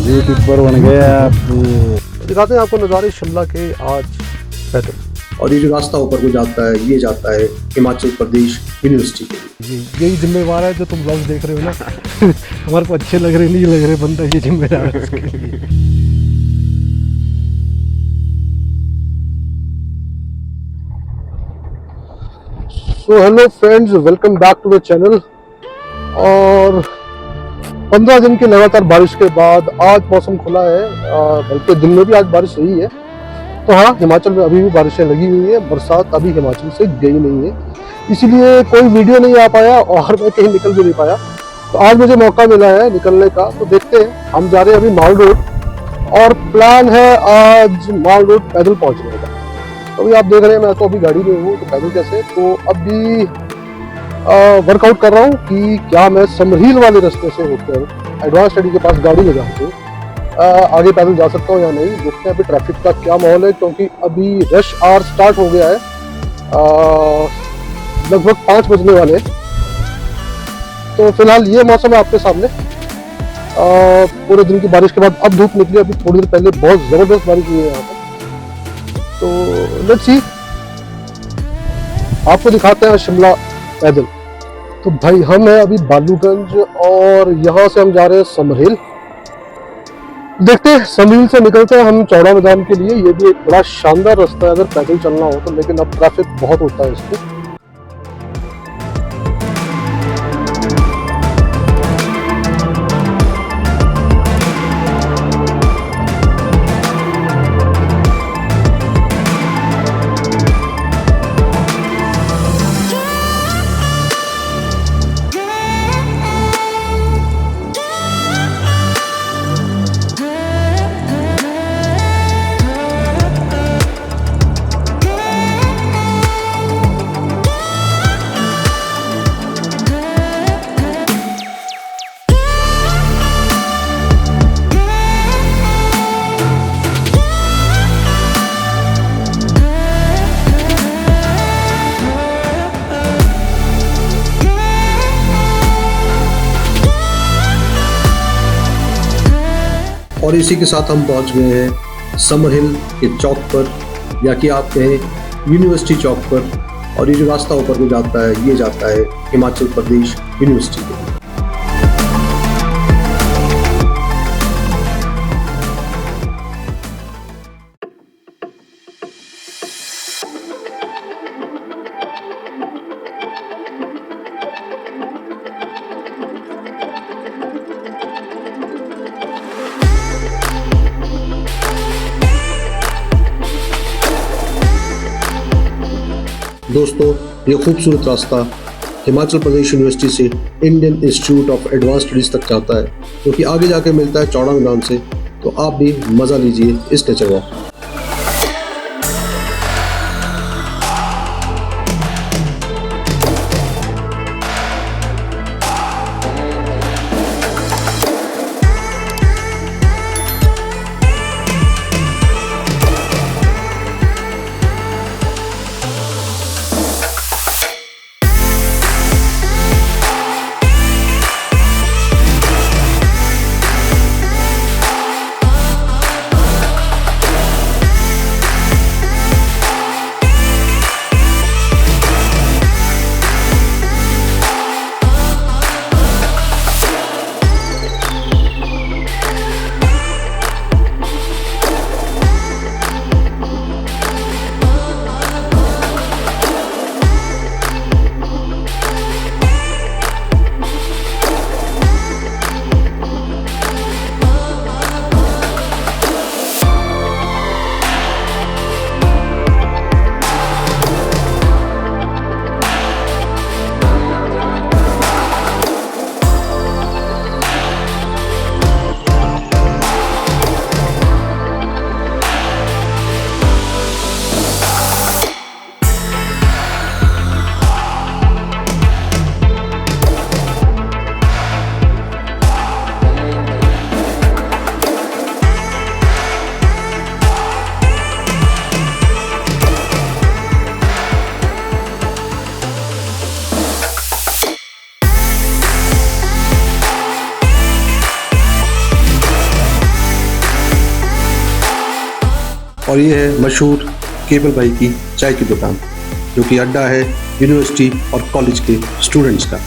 YouTuber बन गए आप। दिखाते हैं आपको नज़ारे शिमला के आज पैदल। और ये जो रास्ता ऊपर को जाता है ये जाता है हिमाचल प्रदेश यूनिवर्सिटी के लिए। जी यही जिम्मेवार है जो तुम ब्लॉग्स देख रहे हो ना हमारे को अच्छे लग रहे नहीं लग रहे, बंदा ये जिम्मेदार है उसके लिए। So hello friends, welcome back to the channel. और 15 दिन की लगातार बारिश के बाद आज मौसम खुला है, बल्कि दिन में भी आज बारिश रही है। तो हाँ, हिमाचल में अभी भी बारिशें लगी हुई है, बरसात अभी हिमाचल से गई नहीं है, इसीलिए कोई वीडियो नहीं आ पाया और मैं कहीं निकल भी नहीं पाया। तो आज मुझे मौका मिला है निकलने का, तो देखते हैं। हम जा रहे हैं अभी माल रोड और प्लान है आज माल रोड पैदल पहुंचने का। तो अभी आप देख रहे हैं मैं तो अभी गाड़ी में हूँ, तो पैदल कैसे। तो अभी वर्कआउट कर रहा हूँ कि क्या मैं समरहील वाले रास्ते से होकर एडवांस स्टडी के पास गाड़ी ले जाऊँ आगे पैदल जा सकता हूँ या नहीं। देखते हैं अभी ट्रैफिक का क्या माहौल है, क्योंकि अभी रश आवर स्टार्ट हो गया है, लगभग 5 बजने वाले हैं। तो फिलहाल ये मौसम है आपके सामने। पूरे दिन की बारिश के बाद अब धूप निकली, अभी थोड़ी देर पहले बहुत जबरदस्त बारिश हुई है यहाँ पर। तो लेट्स सी, आपको दिखाते हैं शिमला पैदल। तो भाई हम हैं अभी बालूगंज और यहाँ से हम जा रहे हैं समरहील। देखते हैं, समरहील से निकलते हैं हम चौड़ा मैदान के लिए। ये भी एक बड़ा शानदार रास्ता है अगर पैदल चलना हो तो, लेकिन अब ट्रैफिक बहुत होता है इस पे। और इसी के साथ हम पहुंच गए हैं समरहील के चौक पर, या कि आप कहें यूनिवर्सिटी चौक पर। और ये जो रास्ता ऊपर को जाता है ये जाता है हिमाचल प्रदेश यूनिवर्सिटी के लिए। दोस्तों, ये खूबसूरत रास्ता हिमाचल प्रदेश यूनिवर्सिटी से Indian institute of advance studies तक जाता है, जो कि आगे जाके मिलता है चौड़ा मैदान से। तो आप भी मज़ा लीजिए इस नेचर वॉक। और ये है मशहूर केबल भाई की चाय की दुकान, जो कि अड्डा है यूनिवर्सिटी और कॉलेज के स्टूडेंट्स का।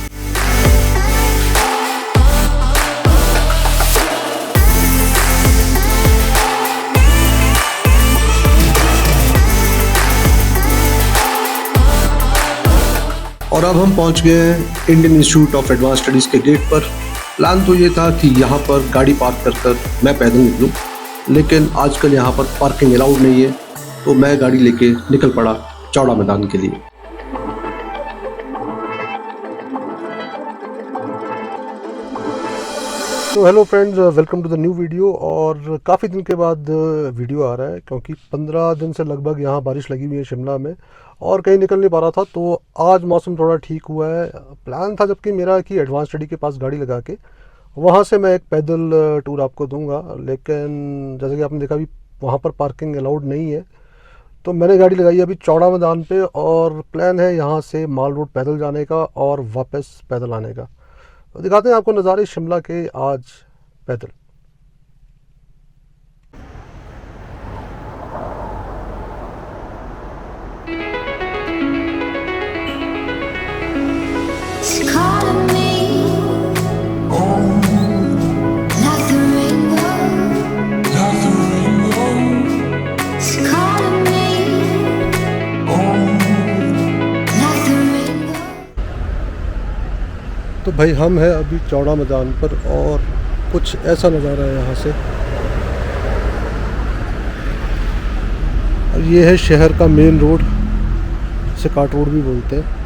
और अब हम पहुंच गए हैं Indian institute of advance studies के गेट पर। प्लान तो ये था कि यहाँ पर गाड़ी पार्क कर मैं पैदल निकलूँ, लेकिन आजकल यहाँ पर पार्किंग अलाउड नहीं है, तो मैं गाड़ी लेके निकल पड़ा चौड़ा मैदान के लिए। तो hello friends, welcome to the new video. और काफ़ी दिन के बाद वीडियो आ रहा है, क्योंकि 15 दिन से लगभग यहाँ बारिश लगी हुई है शिमला में और कहीं निकल नहीं पा रहा था। तो आज मौसम थोड़ा ठीक हुआ है। प्लान था जबकि मेरा कि एडवांस स्टडी के पास गाड़ी लगा के वहाँ से मैं एक पैदल टूर आपको दूंगा, लेकिन जैसे कि आपने देखा अभी वहाँ पर पार्किंग अलाउड नहीं है, तो मैंने गाड़ी लगाई अभी चौड़ा मैदान पे और प्लान है यहाँ से माल रोड पैदल जाने का और वापस पैदल आने का। तो दिखाते हैं आपको नज़ारे शिमला के आज पैदल। तो भाई हम हैं अभी चौड़ा मैदान पर और कुछ ऐसा नज़ारा है यहाँ से। और ये है शहर का मेन रोड, जिसे काट रोड भी बोलते हैं।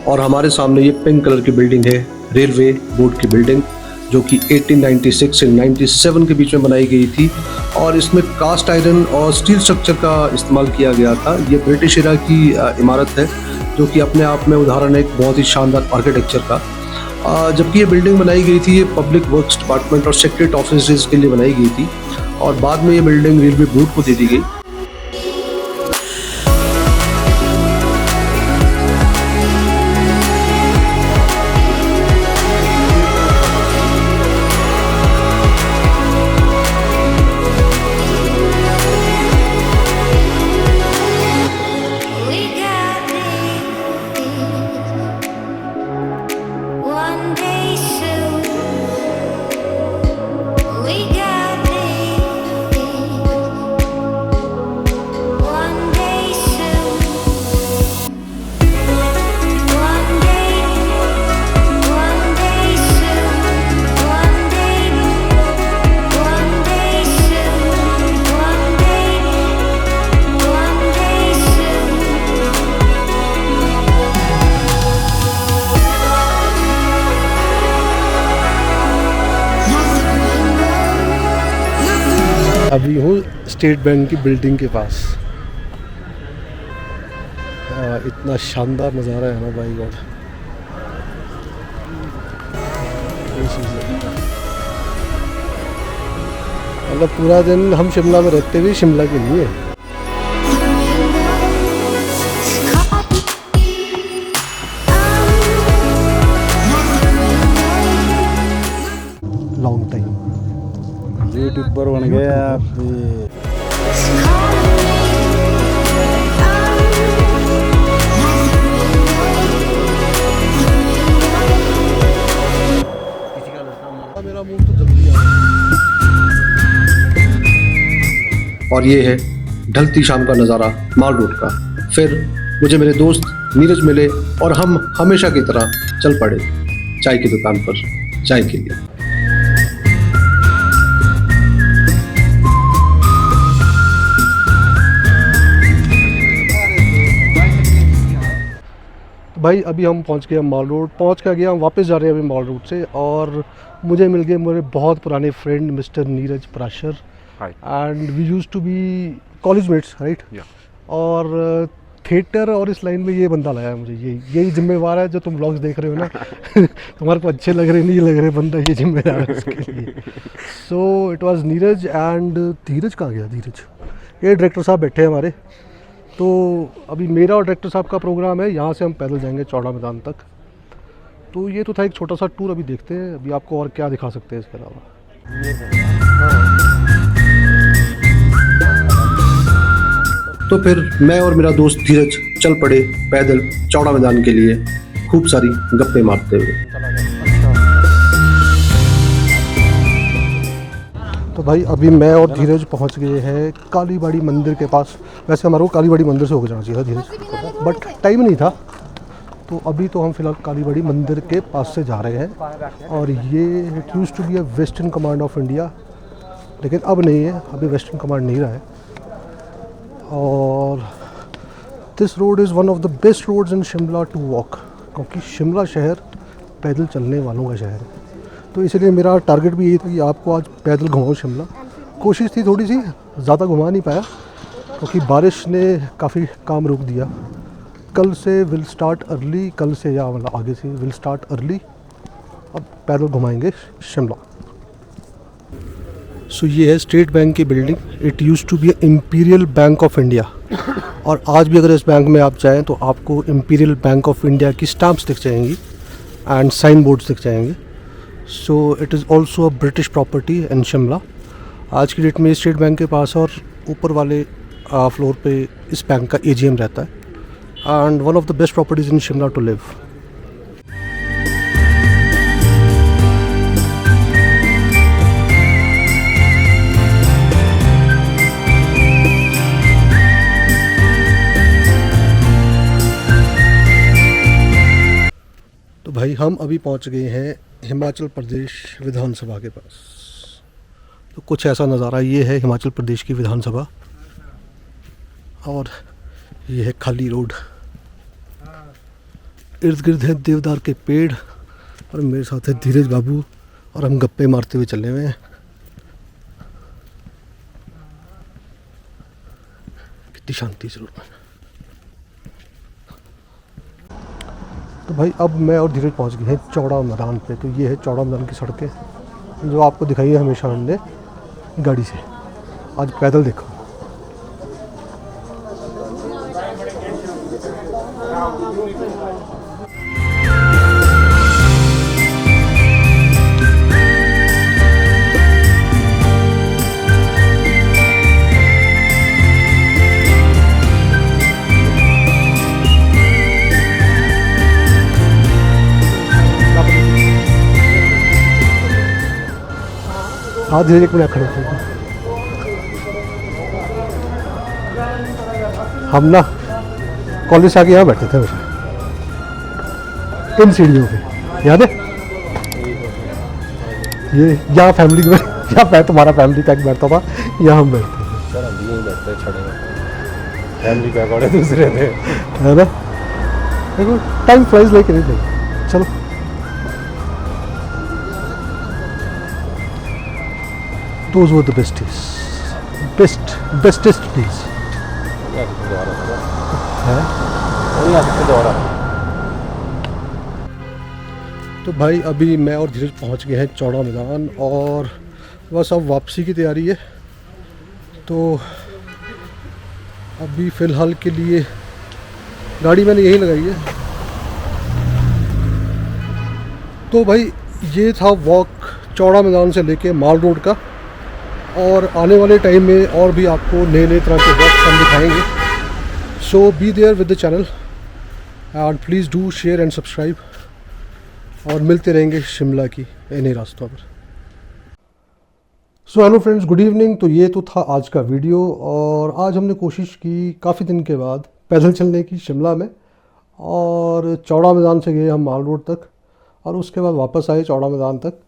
और हमारे सामने ये पिंक कलर की बिल्डिंग है, रेलवे बोर्ड की बिल्डिंग, जो कि 1896 से 97 के बीच में बनाई गई थी। और इसमें कास्ट आयरन और स्टील स्ट्रक्चर का इस्तेमाल किया गया था। ये ब्रिटिश एरा की इमारत है, जो कि अपने आप में उदाहरण है एक बहुत ही शानदार आर्किटेक्चर का। जबकि ये बिल्डिंग बनाई गई थी, ये पब्लिक वर्क्स डिपार्टमेंट और सेक्रेटरी ऑफिस के लिए बनाई गई थी, और बाद में ये बिल्डिंग रेलवे बोर्ड को दे दी गई। अभी हूँ स्टेट बैंक की बिल्डिंग के पास। इतना शानदार नज़ारा है ना भाई गॉड। मतलब पूरा दिन हम शिमला में रहते हुए शिमला के लिए। Long time? यूट्यूबर बन गए आप ये। मेरा मूड तो जल्दी आ और ये है ढलती शाम का नज़ारा माल रोड का। फिर मुझे मेरे दोस्त नीरज मिले और हम हमेशा की तरह चल पड़े चाय की दुकान पर चाय के लिए। तो भाई अभी हम पहुंच गए मॉल रोड, पहुंच कर गया हम वापस जा रहे हैं अभी मॉल रोड से, और मुझे मिल गए मेरे बहुत पुराने friend mister Neeraj Parashar, and we used to be college mates, right? और थिएटर और इस लाइन में ये बंदा लाया है मुझे, यही जिम्मेवार है जो तुम व्लॉग्स देख रहे हो ना। तुम्हारे को अच्छे लग रहे नहीं लग रहे, बंदा ये जिम्मेदार है उसके लिए। So it was Neeraj and Dheeraj. कहाँ गया धीरज? ये डायरेक्टर साहब बैठे हैं हमारे। तो अभी मेरा और डायरेक्टर साहब का प्रोग्राम है, यहाँ से हम पैदल जाएंगे चौड़ा मैदान तक। तो ये तो था एक छोटा सा टूर, अभी देखते हैं अभी आपको और क्या दिखा सकते हैं इसके अलावा। तो फिर मैं और मेरा दोस्त धीरज चल पड़े पैदल चौड़ा मैदान के लिए, खूब सारी गप्पे मारते हुए। तो भाई अभी मैं और धीरज पहुंच गए हैं कालीबाड़ी मंदिर के पास। वैसे हमारे को कालीबाड़ी मंदिर से होकर जाना चाहिए था धीरज, बट टाइम नहीं था। तो अभी तो हम फिलहाल कालीबाड़ी मंदिर के पास से जा रहे हैं, और ये it used to be a western command of India, लेकिन अब नहीं है, अभी वेस्टर्न कमांड नहीं रहा है। और this road is one of the best roads in Shimla to walk, क्योंकि शिमला शहर पैदल चलने वालों का शहर है। तो इसलिए मेरा टारगेट भी यही था कि आपको आज पैदल घुमाऊँ शिमला। कोशिश थी थोड़ी सी, ज़्यादा घुमा नहीं पाया क्योंकि बारिश ने काफ़ी काम रोक दिया। कल से विल स्टार्ट अर्ली, कल से या मतलब आगे से विल स्टार्ट अर्ली, अब पैदल घुमाएंगे शिमला। सो ये है स्टेट बैंक की building. It used to be imperial bank of India, और आज भी अगर इस बैंक में आप जाएँ तो आपको इंपीरियल बैंक ऑफ इंडिया की स्टैम्प्स दिख जाएंगी एंड साइन बोर्ड्स दिख जाएंगे। So it is also a British property in Shimla. आज की डेट में स्टेट बैंक के पास और ऊपर वाले फ्लोर पे इस बैंक का AGM रहता है, and one of the best properties in Shimla to live. तो भाई हम अभी पहुंच गए हैं हिमाचल प्रदेश विधानसभा के पास। तो कुछ ऐसा नज़ारा ये है हिमाचल प्रदेश की विधानसभा, और ये है खाली रोड, इर्द गिर्द है देवदार के पेड़, और मेरे साथ है धीरज बाबू, और हम गप्पे मारते हुए चले हुए हैं। कितनी शांति से रोड में। तो भाई अब मैं और धीरज पहुंच गए हैं चौड़ा मैदान पे। तो ये है चौड़ा मैदान की सड़कें जो आपको दिखाई है हमेशा हमने गाड़ी से, आज पैदल देखो। हाँ धीरे एक मिनट खड़े थे हम ना, कॉलेज से आके यहाँ बैठे थे हमेशा इन सीढ़ियों पे, याद है? ये यहाँ फैमिली में, यहाँ मैं तुम्हारा फैमिली पैक बैठता था, यहाँ हम बैठते थे। सर हम यहीं बैठते छड़े फैमिली पैक वाले दूसरे थे, है ना? देखो टाइम फ्लाइज लाइक एनीथिंग। चलो those were the best days, bestest days. तो भाई अभी मैं और धीरज पहुंच गए हैं चौड़ा मैदान, और बस अब वापसी की तैयारी है। तो अभी फ़िलहाल के लिए गाड़ी मैंने यहीं लगाई है। तो भाई ये था वॉक चौड़ा मैदान से लेके माल रोड का, और आने वाले टाइम में और भी आपको नए नए तरह के ब्लॉग्स हम दिखाएंगे। So be there with the channel and please do share and subscribe, और मिलते रहेंगे शिमला की इन्हीं रास्तों पर। So hello friends, good evening. तो ये तो था आज का वीडियो, और आज हमने कोशिश की काफ़ी दिन के बाद पैदल चलने की शिमला में, और चौड़ा मैदान से गए हम माल रोड तक, और उसके बाद वापस आए चौड़ा मैदान तक।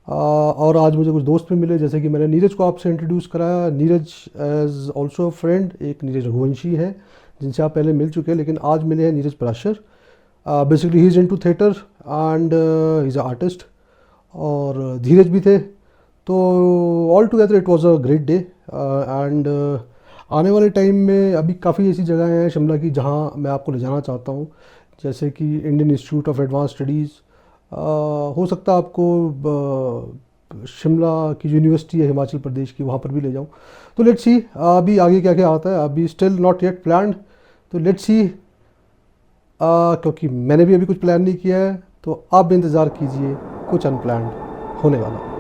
और आज मुझे कुछ दोस्त भी मिले, जैसे कि मैंने नीरज को आपसे इंट्रोड्यूस कराया। नीरज एज ऑल्सो फ्रेंड, एक नीरज रघुवंशी है जिनसे आप पहले मिल चुके हैं, लेकिन आज मिले हैं Neeraj Parashar. Basically he is into theatre and he is a artist, और धीरज भी थे। तो all together it was a great day. And आने वाले टाइम में अभी काफ़ी ऐसी जगह हैं शिमला की जहां मैं आपको ले जाना चाहता हूं, जैसे कि Indian institute of advance studies, हो सकता है आपको शिमला की यूनिवर्सिटी है हिमाचल प्रदेश की, वहाँ पर भी ले जाऊँ। तो लेट्स सी अभी आगे क्या क्या आता है, अभी स्टिल नॉट येट प्लान्ड। तो लेट्स सी, क्योंकि मैंने भी अभी कुछ प्लान नहीं किया है, तो आप भी इंतज़ार कीजिए, कुछ अनप्लान्ड होने वाला।